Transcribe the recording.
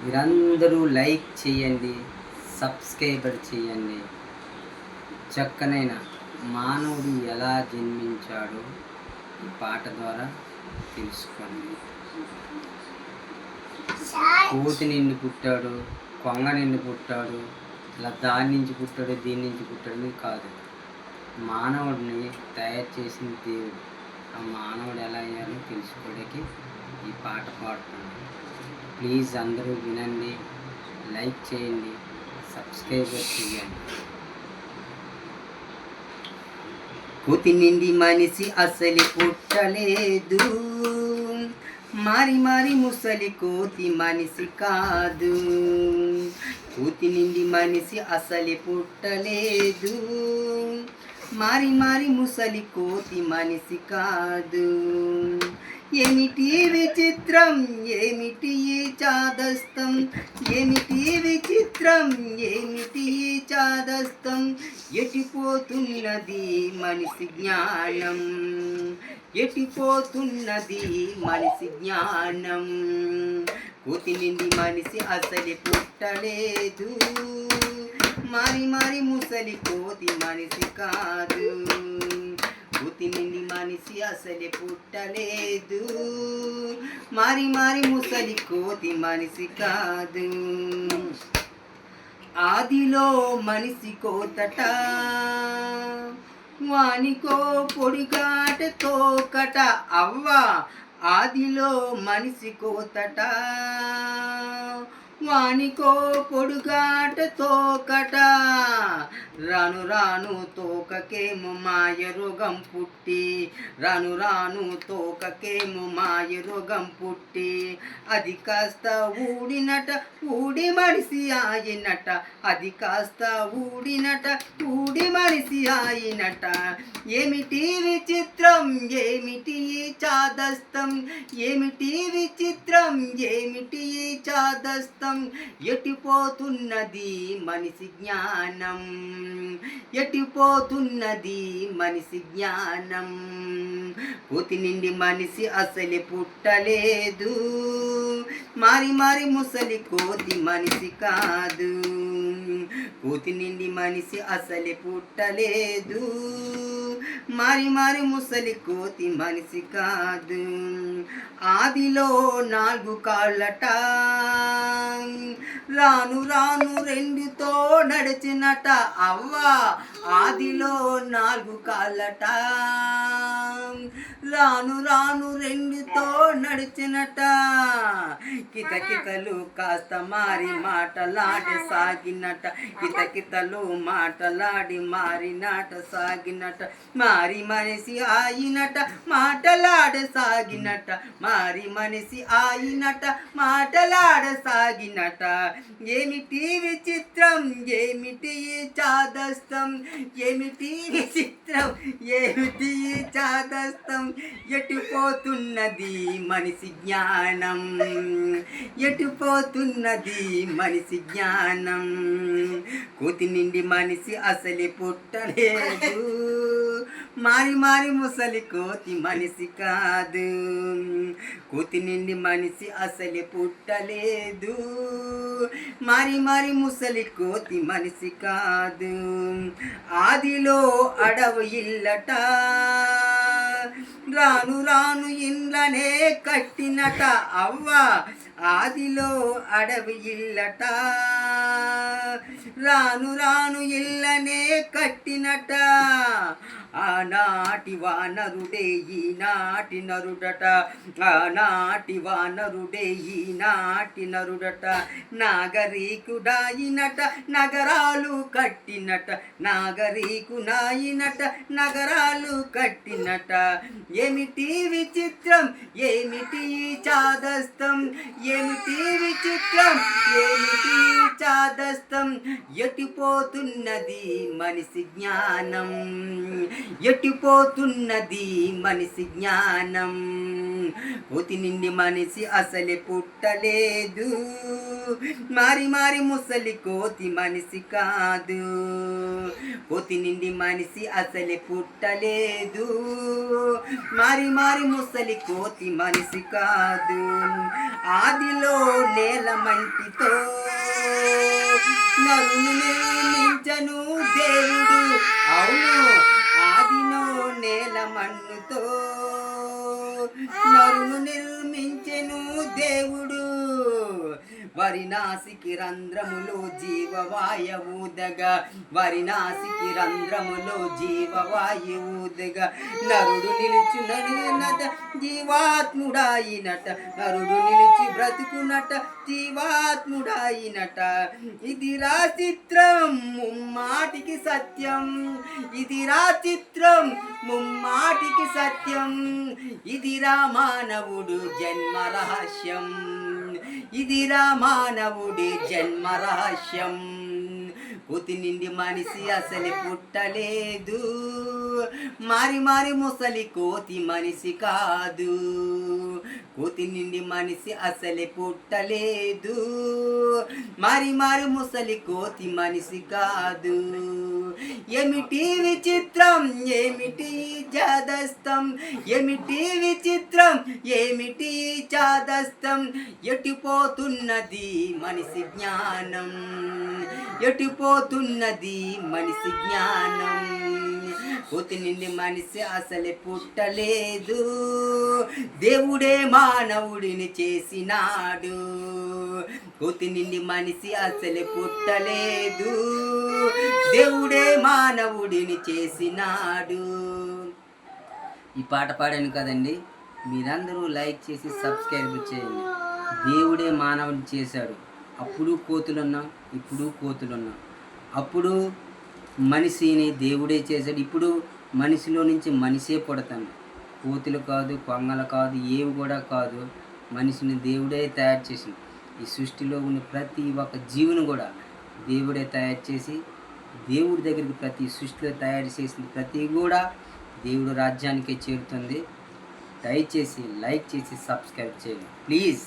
మీరందరూ లైక్ చేయండి, సబ్స్క్రైబర్ చేయండి. చక్కనైన మానవుడు ఎలా జన్మించాడో ఈ పాట ద్వారా తెలుసుకోండి. కోతి నిండి పుట్టాడు, కొంగ నిండి పుట్టాడు, ఇలా దాని నుంచి పుట్టాడు, దీని నుంచి పుట్టాడు కాదు. మానవుడిని తయారు చేసిన దేవుడు. ఆ మానవుడు ఎలా అయ్యారో తెలుసుకోవడానికి ఈ పాట పాడుతున్నాను. ప్లీజ్ అందరూ వినండి, లైక్ చేయండి, సబ్స్క్రైబర్ చేయండి. కోతి నిండి మనిషి అసలు పుట్టలేదు, మారి మారి ముసలి కోతి మనిషి కాదు. కోతి నిండి మనిషి అసలు పుట్టలేదు, మారి మారి ముసలి కోతి మనిషి కాదు. ఏమిటి విచిత్రం, ఏమిటి చాదస్తం, ఏమిటి విచిత్రం, ఏమిటి చాదస్తం. ఎటిపోతున్నది మనిషి జ్ఞానం, ఎటిపోతున్నది మనిషి జ్ఞానం. కోతి నిండి మనిషి అసలు పుట్టలేదు, మారి మారి ముసలి కోతి మనిషి కాదు. కోతి నిండి మనిషి అసలు పుట్టలేదు, మారి మారి ముసలి కోతి మనిషి కాదు. ఆదిలో మనిషి కోతట, వానికో పొడిగాట తోకట. అవ్వ ఆదిలో మనిషి కోతట, వానికో పొడుగాట తోకట. రాను రాను తోకకేమో మాయ రోగం పుట్టి, రాను రాను తోకకేమో మాయ రోగం పుట్టి. అది కాస్త ఊడినట, ఊడి మనిషి అయినట. అది కాస్త ఊడినట, ఊడి మనిషి అయినట. ఏమిటి విచిత్రం, ఏమిటి చాదస్తం, ఏమిటి విచిత్రం, ఏమిటి చాదస్తం. ఎటిపోతున్నది మనిషి జ్ఞానం, ఎటిపోతున్నది మనిషి జ్ఞానం. కోతి నిండి మనిషి అసలు పుట్టలేదు, మారి మారి ముసలి కోతి మనిషి కాదు. కోతి నిండి మనిషి అసలు పుట్టలేదు, మారి మారి ముసలి కోతి మనిషి కాదు. ఆదిలో 4 కాళ్ళట, రాను రాను 2తో నడిచినట. అవ్వ ఆదిలో 4 కాళ్ళట, రాను రాను 2తో నడిచినట. కితకితలు కాస్త మారి మాటలాడి సాగినట, కితకితలు మాటలాడి మారి నాట సాగినట. మారి మనిషి అయినట, మాటలాడ సాగినట, మారి మనిషి అయినట, మాటలాడ సాగినట. ఏమిటి విచిత్రం, ఏమిటి చాదస్తం, ఏమిటి విచిత్రం, ఏమిటి చాదస్తం. ఎటుపోతున్నది మనిషి జ్ఞానం, ఎటుపోతున్నది మనిషి జ్ఞానం. కోతి నిండి మనిషి అసలు పుట్టలేదు, మారి మారి ముసలి కోతి మనిషి కాదు. కోతి నిండి మనిషి అసలు పుట్టలేదు, మారి మారి ముసలి కోతి మనిషి కాదు. ఆదిలో అడవి ఇల్లట, రాను రాను ఇండ్లనే కట్టినట. అవ్వ ఆదిలో అడవి ఇల్లట, రాను రాను ఇళ్ళనే కట్టినట. ఆనాటి వానరుడే ఈనాటి నరుడట, ఆనాటి వానరుడే ఈనాటి నరుడట. నాగరీకుడాయినట, నగరాలు కట్టినట, నాగరీకునాయినట, నగరాలు కట్టినట. ఏమిటి విచిత్రం, ఏమిటి చాదస్తం, ఏమిటి విచిత్రం, ఏమిటి చాదస్తం. ఎటిపోతున్నది మనిషి జ్ఞానం, ఎటిపోతున్నది మనిషి జ్ఞానం. కోతి నిండి మనిషి అసలు పుట్టలేదు, మారి మారి ముసలి కోతి మనిషి కాదు. కోతి నిండి మనిషి అసలు పుట్టలేదు, మారి మారి ముసలి కోతి మనిషి కాదు. ఆదిలోనే నేల మంటితో నరును నిర్మించను దేవుడు. అవును, ఆదిలో నేల మన్నుతో నరును నిర్మించెను దేవుడు. వరి నాసికి రంధ్రములో జీవవాయువుదగా, వరి నాసికి రంధ్రములో జీవవాయువుదగా నరుడు నిలుచు నడునట జీవాత్ముడాయినట, నరుడు నిలిచి బ్రతుకునట జీవాత్ముడాయినట. ఇది రా చిత్రం ముమ్మాటికి సత్యం, ఇది రా చిత్రం ముమ్మాటికి సత్యం. ఇది రా మానవుడు జన్మ రహస్యం, ఇది రా మానవుడి జన్మ రహస్యం. కోతి నిండి మనిషి అసలు పుట్టలేదు, మారి మారి ముసలి కోతి మనిషి కాదు. కోతి నిండి మనిషి అసలు పుట్టలేదు, మారి మారి ముసలి కోతి మనిషి కాదు. ఏమిటి విచిత్రం, ఏమిటి చాదస్తం, ఏమిటి విచిత్రం, ఏమిటి చాదస్తం. ఎటుపోతున్నది మనిషి జ్ఞానం, ఎటుపోతున్నది మనిషి జ్ఞానం. కోతి నిండి మనిషి అసలే పుట్టలేదు, దేవుడే మానవుడిని చేసినాడు. కోతి నిండి మనిషి అసలే పుట్టలేదు, దేవుడే మానవుడిని చేసినాడు. ఈ పాట పాడాను కదండి, మీరందరూ లైక్ చేసి సబ్స్క్రైబ్ చేయండి. దేవుడే మానవుడిని చేశాడు. అప్పుడు కోతులున్నాం, ఇప్పుడు కోతులున్నాం. అప్పుడు మనిషిని దేవుడే చేశాడు, ఇప్పుడు మనిషిలో నుంచి మనిషే పుడతాను. కోతులు కాదు, కొంగలు కాదు, ఏవి కూడా కాదు, మనిషిని దేవుడే తయారు చేసింది. ఈ సృష్టిలో ఉన్న ప్రతి ఒక్క జీవుని కూడా దేవుడే తయారు చేసి, దేవుడి దగ్గరికి ప్రతి సృష్టిలో తయారు చేసింది ప్రతి కూడా దేవుడు రాజ్యానికే చేరుతుంది. దయచేసి లైక్ చేసి సబ్స్క్రైబ్ చేయండి ప్లీజ్.